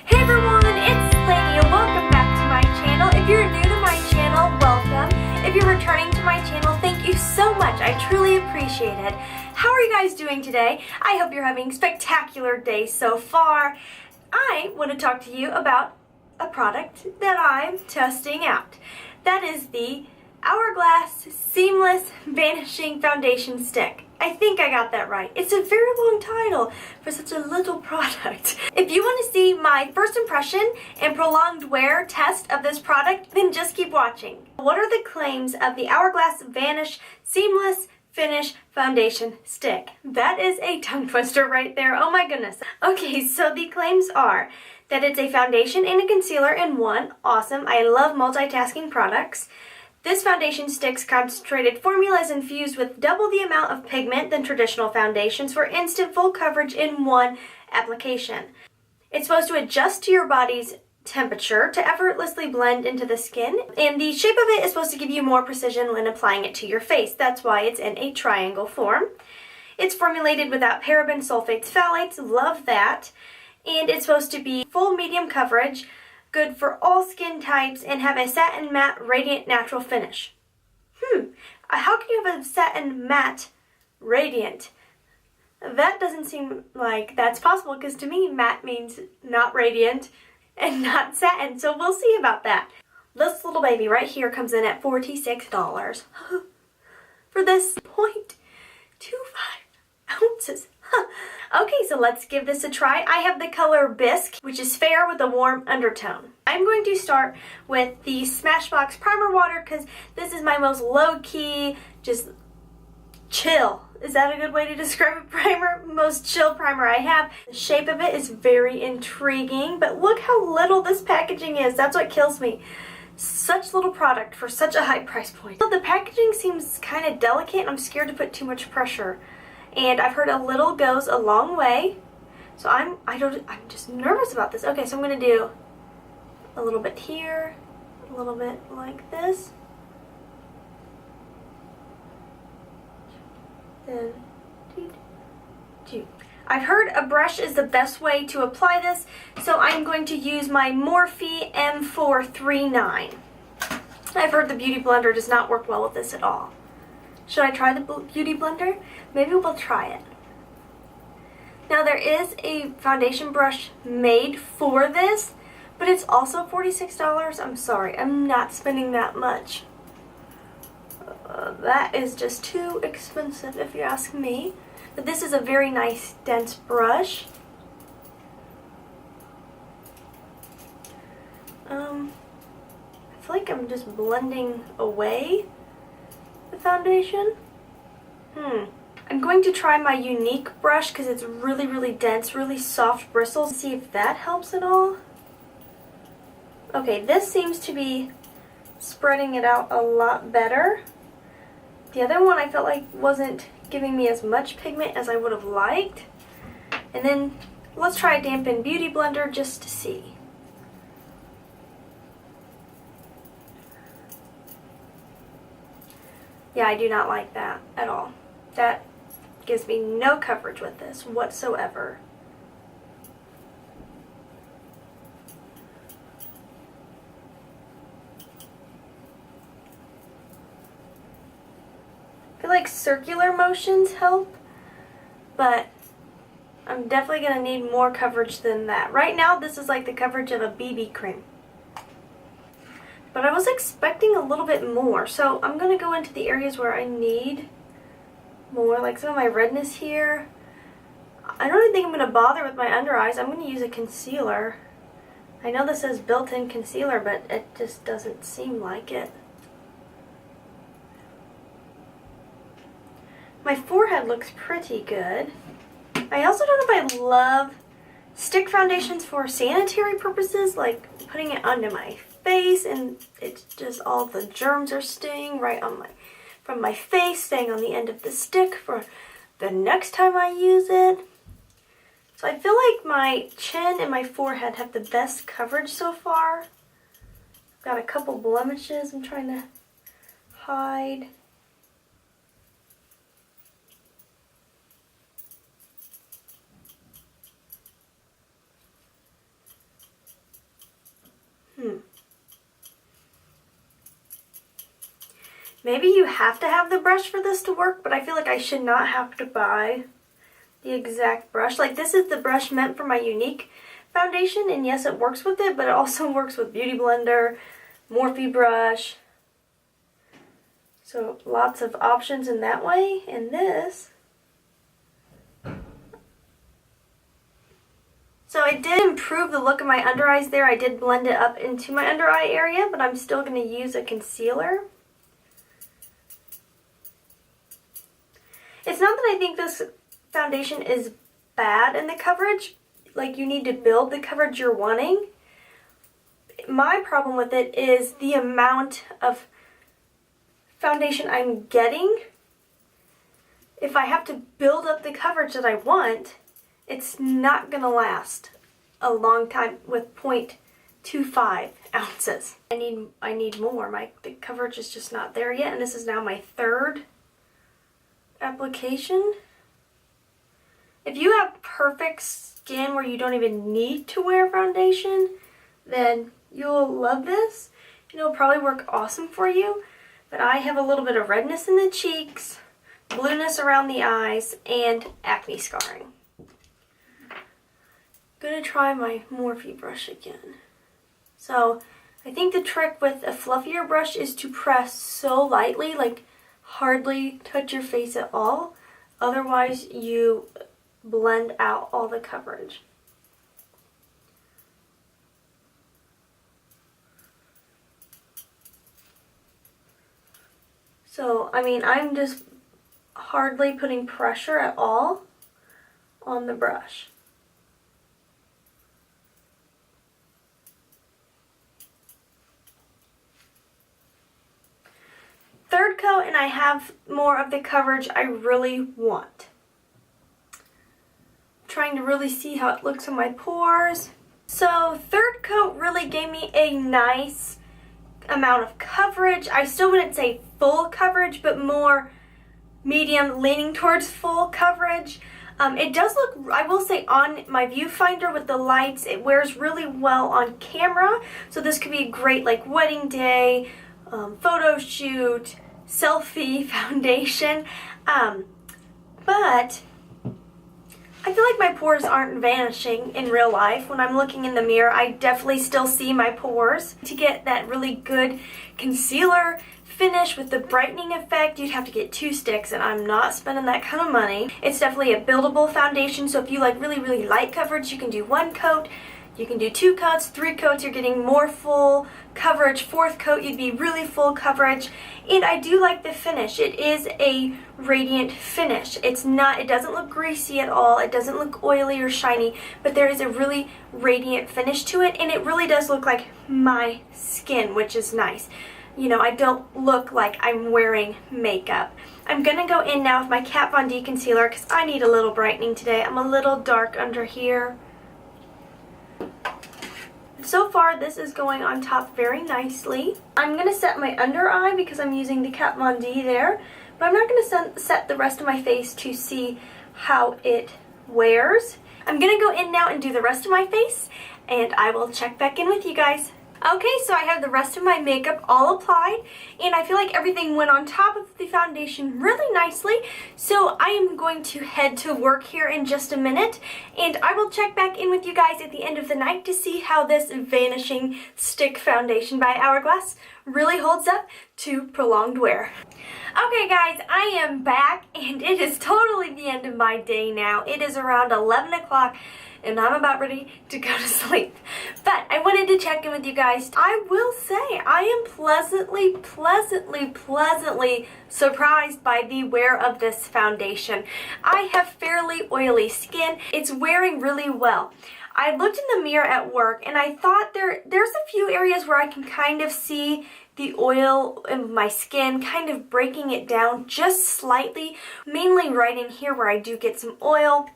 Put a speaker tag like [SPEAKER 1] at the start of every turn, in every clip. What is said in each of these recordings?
[SPEAKER 1] Hey everyone, it's Lady and welcome back to my channel. If you're new to my channel, welcome. If you're returning to my channel, thank you so much. I truly appreciate it. How are you guys doing today? I hope you're having a spectacular day so far. I want to talk to you about a product that I'm testing out. That is the Hourglass Seamless Vanishing Foundation Stick. I think I got that right. It's a very long title for such a little product. If you want to see my first impression and prolonged wear test of this product, then just keep watching. What are the claims of the Hourglass Vanish Seamless Finish Foundation Stick? That is a tongue twister right there. Oh my goodness. Okay, so the claims are that it's a foundation and a concealer in one. Awesome. I love multitasking products. This foundation stick's concentrated formula is infused with double the amount of pigment than traditional foundations for instant full coverage in one application. It's supposed to adjust to your body's temperature to effortlessly blend into the skin, and the shape of it is supposed to give you more precision when applying it to your face. That's why it's in a triangle form. It's formulated without parabens, sulfates, phthalates, love that, and it's supposed to be full medium coverage, good for all skin types, and have a satin matte radiant natural finish. How can you have a satin matte radiant? That doesn't seem like that's possible, because to me matte means not radiant and not satin, so we'll see about that. This little baby right here comes in at $46 for this 0.25 ounces. Okay, so let's give this a try. I have the color Bisque, which is fair with a warm undertone. I'm going to start with the Smashbox Primer Water because this is my most low-key, just chill. Is that a good way to describe a primer? Most chill primer I have. The shape of it is very intriguing, but look how little this packaging is. That's what kills me. Such little product for such a high price point. So the packaging seems kind of delicate and I'm scared to put too much pressure. And I've heard a little goes a long way. So I'm just nervous about this. Okay, so I'm going to do a little bit here, a little bit like this. Then, I've heard a brush is the best way to apply this, so I'm going to use my Morphe M439. I've heard the Beauty Blender does not work well with this at all. Should I try the Beauty Blender? Maybe we'll try it. Now there is a foundation brush made for this, but it's also $46. I'm sorry, I'm not spending that much. That is just too expensive if you ask me. But this is a very nice dense brush. I feel like I'm just blending away the foundation. I'm going to try my Younique brush because it's really, really dense, really soft bristles. See if that helps at all. Okay, this seems to be spreading it out a lot better. The other one I felt like wasn't giving me as much pigment as I would have liked. And then let's try a dampened Beauty Blender just to see. Yeah, I do not like that at all. That gives me no coverage with this whatsoever. I feel like circular motions help, but I'm definitely going to need more coverage than that. Right now, this is like the coverage of a BB cream. But I was expecting a little bit more, so I'm going to go into the areas where I need more, like some of my redness here. I don't even think I'm going to bother with my under eyes. I'm going to use a concealer. I know this says built-in concealer, but it just doesn't seem like it. My forehead looks pretty good. I also don't know if I love stick foundations for sanitary purposes, like putting it onto my face and it's just all the germs are staying right on from my face, staying on the end of the stick for the next time I use it. So I feel like my chin and my forehead have the best coverage so far. I've got a couple blemishes I'm trying to hide. Maybe you have to have the brush for this to work, but I feel like I should not have to buy the exact brush. Like, this is the brush meant for my Younique foundation, and yes, it works with it, but it also works with Beauty Blender, Morphe brush. So lots of options in that way. And this, so I did improve the look of my under eyes there. I did blend it up into my under eye area, but I'm still going to use a concealer. It's not that I think this foundation is bad in the coverage. Like, you need to build the coverage you're wanting. My problem with it is the amount of foundation I'm getting. If I have to build up the coverage that I want, it's not going to last a long time with 0.25 ounces. I need more. The coverage is just not there yet, and this is now my third application. If you have perfect skin where you don't even need to wear foundation, then you'll love this, and it'll probably work awesome for you. But I have a little bit of redness in the cheeks, blueness around the eyes, and acne scarring. I'm gonna try my Morphe brush again. So I think the trick with a fluffier brush is to press so lightly, like hardly touch your face at all. Otherwise you blend out all the coverage. So, I mean, I'm just hardly putting pressure at all on the brush. Third coat, and I have more of the coverage I really want. Trying to really see how it looks on my pores. So third coat really gave me a nice amount of coverage. I still wouldn't say full coverage, but more medium, leaning towards full coverage. It does look, I will say, on my viewfinder with the lights, it wears really well on camera. So this could be a great like wedding day, photo shoot, selfie foundation. But I feel like my pores aren't vanishing in real life. When I'm looking in the mirror, I definitely still see my pores. To get that really good concealer finish with the brightening effect, you'd have to get 2 sticks, and I'm not spending that kind of money. It's definitely a buildable foundation, so if you like really, really light coverage, you can do 1 coat. You can do 2 coats, 3 coats, you're getting more full coverage. 4th coat, you'd be really full coverage. And I do like the finish. It is a radiant finish. It doesn't look greasy at all. It doesn't look oily or shiny, but there is a really radiant finish to it, and it really does look like my skin, which is nice. You know, I don't look like I'm wearing makeup. I'm gonna go in now with my Kat Von D concealer because I need a little brightening today. I'm a little dark under here. So far, this is going on top very nicely. I'm going to set my under eye because I'm using the Kat Von D there, but I'm not going to set the rest of my face to see how it wears. I'm going to go in now and do the rest of my face, and I will check back in with you guys. Okay, so I have the rest of my makeup all applied, and I feel like everything went on top of the foundation really nicely, so I am going to head to work here in just a minute, and I will check back in with you guys at the end of the night to see how this Vanishing Stick Foundation by Hourglass really holds up to prolonged wear. Okay guys, I am back, and it is totally the end of my day now. It is around 11 o'clock. And I'm about ready to go to sleep. But I wanted to check in with you guys. I will say I am pleasantly surprised by the wear of this foundation. I have fairly oily skin. It's wearing really well. I looked in the mirror at work and I thought there's a few areas where I can kind of see the oil in my skin kind of breaking it down just slightly, mainly right in here where I do get some oil.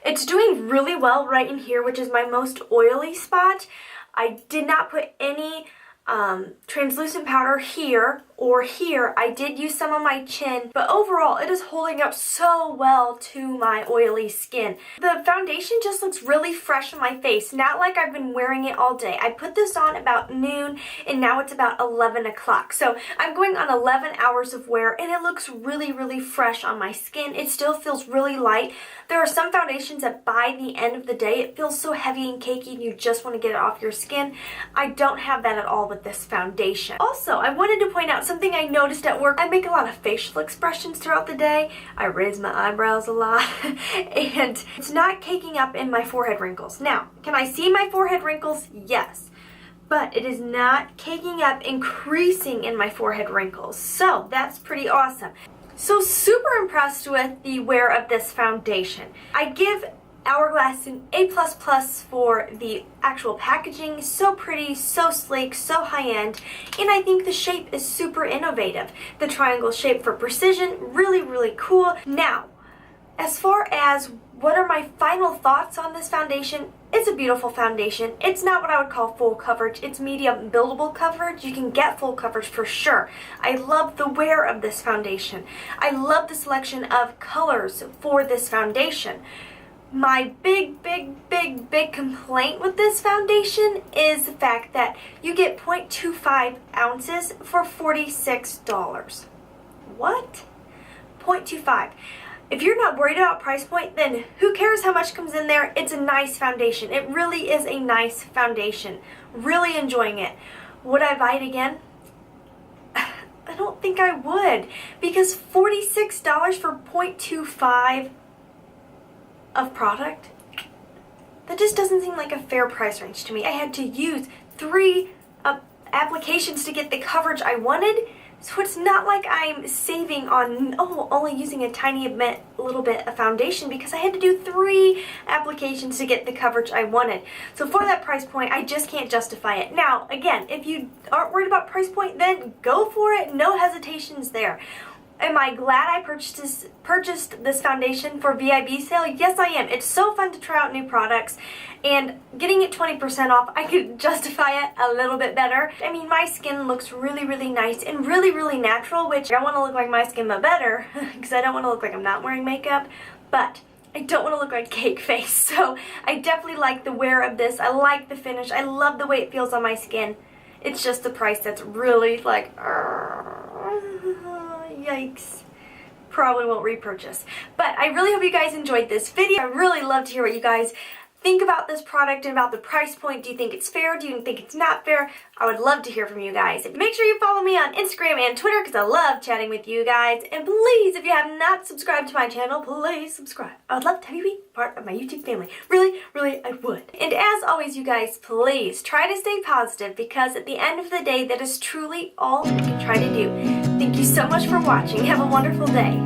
[SPEAKER 1] It's doing really well right in here, which is my most oily spot. I did not put any translucent powder here or here. I did use some on my chin, but overall it is holding up so well to my oily skin. The foundation just looks really fresh on my face, not like I've been wearing it all day. I put this on about noon and now it's about 11 o'clock. So I'm going on 11 hours of wear and it looks really, really fresh on my skin. It still feels really light. There are some foundations that by the end of the day it feels so heavy and cakey and you just want to get it off your skin. I don't have that at all with this foundation. Also, I wanted to point out something I noticed at work. I make a lot of facial expressions throughout the day. I raise my eyebrows a lot and it's not caking up in my forehead wrinkles. Now, can I see my forehead wrinkles? Yes. But it is not caking up, increasing in my forehead wrinkles. So that's pretty awesome. So super impressed with the wear of this foundation. I give Hourglass an A++ for the actual packaging. So pretty, so sleek, so high-end, and I think the shape is super innovative. The triangle shape for precision, really, really cool. Now, as far as what are my final thoughts on this foundation, it's a beautiful foundation. It's not what I would call full coverage. It's medium buildable coverage. You can get full coverage for sure. I love the wear of this foundation. I love the selection of colors for this foundation. My big complaint with this foundation is the fact that you get 0.25 ounces for $46. What? 0.25. If you're not worried about price point, then who cares how much comes in there? It's a nice foundation. It really is a nice foundation. Really enjoying it. Would I buy it again? I don't think I would, because $46 for 0.25 of product? That just doesn't seem like a fair price range to me. I had to use 3 applications to get the coverage I wanted. So it's not like I'm saving on, only using a tiny little bit of foundation, because I had to do 3 applications to get the coverage I wanted. So for that price point, I just can't justify it. Now, again, if you aren't worried about price point, then go for it. No hesitations there. Am I glad I purchased this foundation for VIB sale? Yes, I am. It's so fun to try out new products, and getting it 20% off, I could justify it a little bit better. I mean, my skin looks really, really nice and really, really natural, which I want to look like my skin, but better, because I don't want to look like I'm not wearing makeup, but I don't want to look like cake face. So I definitely like the wear of this. I like the finish. I love the way it feels on my skin. It's just the price that's really like, yikes. Probably won't repurchase. But I really hope you guys enjoyed this video. I really love to hear what you guys think about this product and about the price point. Do you think it's fair? Do you think it's not fair? I would love to hear from you guys. Make sure you follow me on Instagram and Twitter, because I love chatting with you guys. And please, if you have not subscribed to my channel, please subscribe. I would love to have you be part of my YouTube family. Really, really, I would. And as always, you guys, please try to stay positive, because at the end of the day, that is truly all we can try to do. Thank you so much for watching. Have a wonderful day.